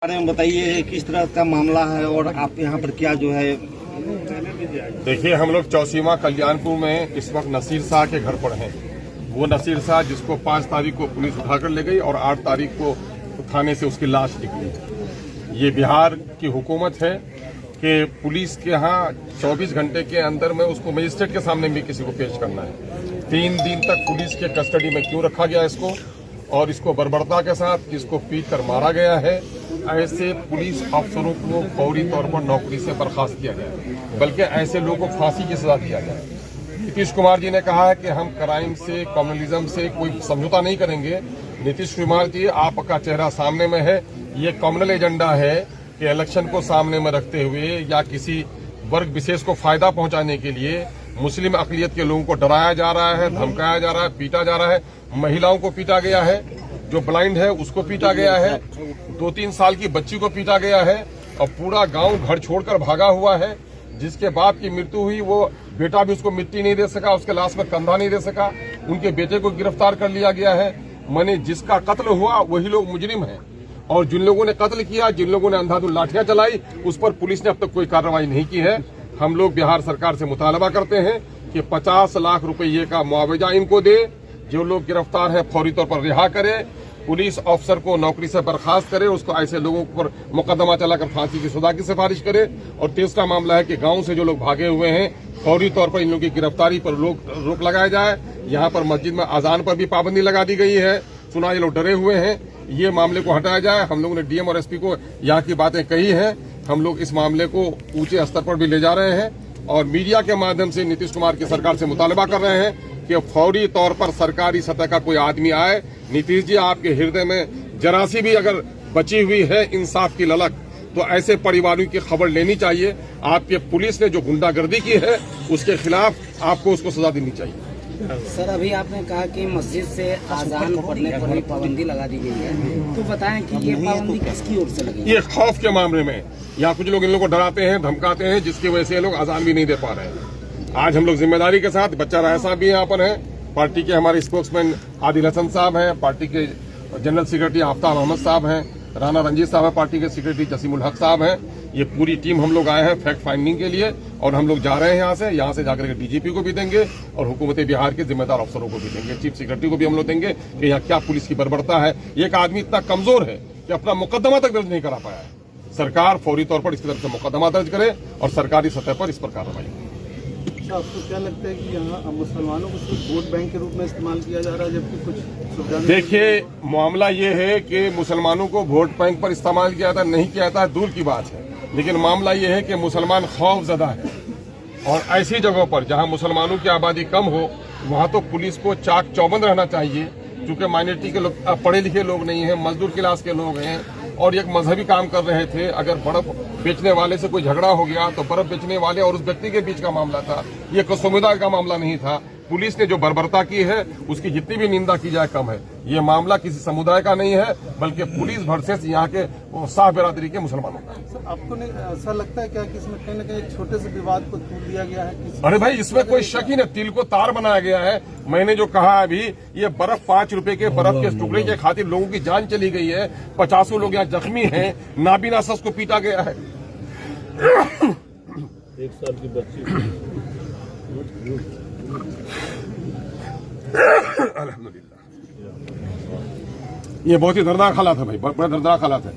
बारे में बताइए, किस तरह का मामला है और आप यहाँ पर क्या जो है। देखिए, हम लोग चौसीमा कल्याणपुर में इस वक्त नसीर शाह के घर पर हैं। वो नसीर शाह जिसको 5 तारीख को पुलिस उठाकर ले गई और 8 तारीख को थाने से उसकी लाश निकली। ये बिहार की हुकूमत है कि पुलिस के यहाँ 24 घंटे के अंदर में उसको मजिस्ट्रेट के सामने भी किसी को पेश करना है। 3 दिन तक पुलिस के कस्टडी में क्यों रखा गया इसको, और इसको बर्बरता के साथ इसको पीट कर मारा गया है। ऐसे पुलिस अफसरों को फौरी तौर पर नौकरी से बर्खास्त किया गया, बल्कि ऐसे लोगों को फांसी की सजा दिया गया। नीतीश कुमार जी ने कहा है कि हम क्राइम से, कम्युनलिज्म से कोई समझौता नहीं करेंगे। नीतीश कुमार जी, आपका चेहरा सामने में है। ये कम्युनल एजेंडा है कि इलेक्शन को सामने में रखते हुए या किसी वर्ग विशेष को फायदा पहुंचाने के लिए मुस्लिम अकलियत के लोगों को डराया जा रहा है, धमकाया जा रहा है, पीटा जा रहा है। महिलाओं को पीटा गया है, जो ब्लाइंड है उसको पीटा गया है, 2-3 साल की बच्ची को पीटा गया है, और पूरा गांव घर छोड़कर भागा हुआ है। जिसके बाप की मृत्यु हुई वो बेटा भी उसको मिट्टी नहीं दे सका, उसके लाश में कंधा नहीं दे सका। उनके बेटे को गिरफ्तार कर लिया गया है। माने जिसका कत्ल हुआ वही लोग मुजरिम हैं, और जिन लोगों ने कत्ल किया, जिन लोगों ने अंधाधुंध लाठियां चलाई, उस पर पुलिस ने अब तक कोई कार्रवाई नहीं की है। हम लोग बिहार सरकार से मुतालबा करते हैं कि 50 लाख रुपये का मुआवजा इनको दे। जो लोग गिरफ्तार हैं फौरी तौर पर रिहा करे, पुलिस अफसर को नौकरी से बर्खास्त करे, उसको ऐसे लोगों पर मुकदमा चलाकर फांसी की सजा की सिफारिश करे। और तीसरा मामला है कि गांव से जो लोग भागे हुए हैं फौरी तौर पर इन लोगों की गिरफ्तारी पर रोक लगाया जाए। यहाँ पर मस्जिद में अजान पर भी पाबंदी लगा दी गई है। सुना ये लोग डरे हुए हैं, ये मामले को हटाया जाए। हम लोगों ने डीएम और एसपी को यहाँ की बातें कही हैं। हम लोग इस मामले को ऊंचे स्तर पर भी ले जा रहे हैं, और मीडिया के माध्यम से नीतीश कुमार की सरकार से मुतालबा कर रहे हैं कि फौरी तौर पर सरकारी सतह का कोई आदमी आए। नीतीश जी, आपके हृदय में जरा सी भी अगर बची हुई है इंसाफ की ललक, तो ऐसे परिवारों की खबर लेनी चाहिए। आपके पुलिस ने जो गुंडागर्दी की है उसके खिलाफ आपको उसको सजा देनी चाहिए। सर, अभी आपने कहा कि मस्जिद से आजान पढ़ने पर भी पाबंदी लगा दी गई है, तो बताएं कि ये पाबंदी किसकी ओर से लगी? ये खौफ के मामले में, यहाँ कुछ लोग इन लोगों को डराते हैं, धमकाते हैं, जिसकी वजह से ये लोग आजान भी नहीं दे पा रहे हैं। आज हम लोग जिम्मेदारी के साथ, बच्चा राय साहब भी यहाँ पर है, पार्टी के हमारे स्पोक्समैन आदिल हसन साहब हैं, पार्टी के जनरल सेक्रेटरी आफ्ताब अहमद साहब हैं, राना रंजीत साहब है, पार्टी के सेक्रेटरी जसीमुल हक साहब हैं। ये पूरी टीम हम लोग आए हैं फैक्ट फाइंडिंग के लिए, और हम लोग जा रहे हैं यहाँ से जाकर के डीजीपी को भी देंगे और हुकूमत बिहार के जिम्मेदार अफसरों को भी देंगे, चीफ सेक्रेटरी को भी हम लोग देंगे कि यहाँ क्या पुलिस की बर्बरता है। एक आदमी इतना कमजोर है कि अपना मुकदमा तक दर्ज नहीं करा पाया है। सरकार फौरी तौर पर इसकी तरफ से मुकदमा दर्ज करे और सरकारी सतह पर इस पर कार्रवाई करे। आपको क्या लगता है कि यहाँ मुसलमानों को सिर्फ वोट बैंक के रूप में इस्तेमाल किया जा रहा है, जबकि कुछ सुविधा? देखिए, मामला ये है कि मुसलमानों को वोट बैंक पर इस्तेमाल किया जाता नहीं किया जाता दूर की बात है, लेकिन मामला ये है कि मुसलमान खौफजदा है, और ऐसी जगहों पर जहाँ मुसलमानों की आबादी कम हो वहाँ तो पुलिस को चाक चौबंद रहना चाहिए। क्योंकि माइनॉरिटी के लोग, पढ़े लिखे लोग नहीं हैं, मजदूर क्लास के लोग हैं, और एक मजहबी काम कर रहे थे। अगर बर्फ बेचने वाले से कोई झगड़ा हो गया तो बर्फ बेचने वाले और उस व्यक्ति के बीच का मामला था, ये कोई समुदाय का मामला नहीं था। पुलिस ने जो बर्बरता की है उसकी जितनी भी निंदा की जाए कम है। ये मामला किसी समुदाय का नहीं है, बल्कि पुलिस वर्सेस यहाँ के शाह बिरादरी के मुसलमानों का। सर, आपको नहीं ऐसा लगता है क्या कि इसमें कहीं न कहीं एक छोटे से विवाद को तोड़ दिया गया है? अरे भाई, इसमें कोई शक ही नहीं, तिल को तार बनाया गया है। मैंने जो कहा अभी, ये बर्फ 5 रुपए के बर्फ के टुकड़े के खातिर लोगों की जान चली गई है। 50 लोग यहाँ जख्मी हैं, नाबीना शख्स को पीटा गया है। 1 साल की बच्ची अल्हम्दुलिल्लाह, ये बहुत ही दर्दनाक हालात है भाई, बड़ा दर्दनाक हालात है।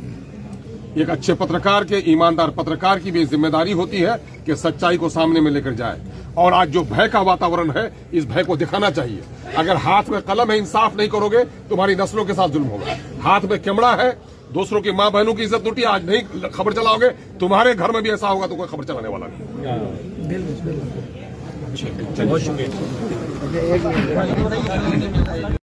एक अच्छे पत्रकार के, ईमानदार पत्रकार की भी जिम्मेदारी होती है कि सच्चाई को सामने में लेकर जाए। और आज जो भय का वातावरण है, इस भय को दिखाना चाहिए। अगर हाथ में कलम है, इंसाफ नहीं करोगे, तुम्हारी नस्लों के साथ जुल्म होगा। हाथ में कैमरा है, दूसरों की माँ बहनों की इज्जत लूटी, आज नहीं खबर चलाओगे, तुम्हारे घर में भी ऐसा होगा तो कोई खबर चलाने वाला नहीं। बहुत शुक्रिया।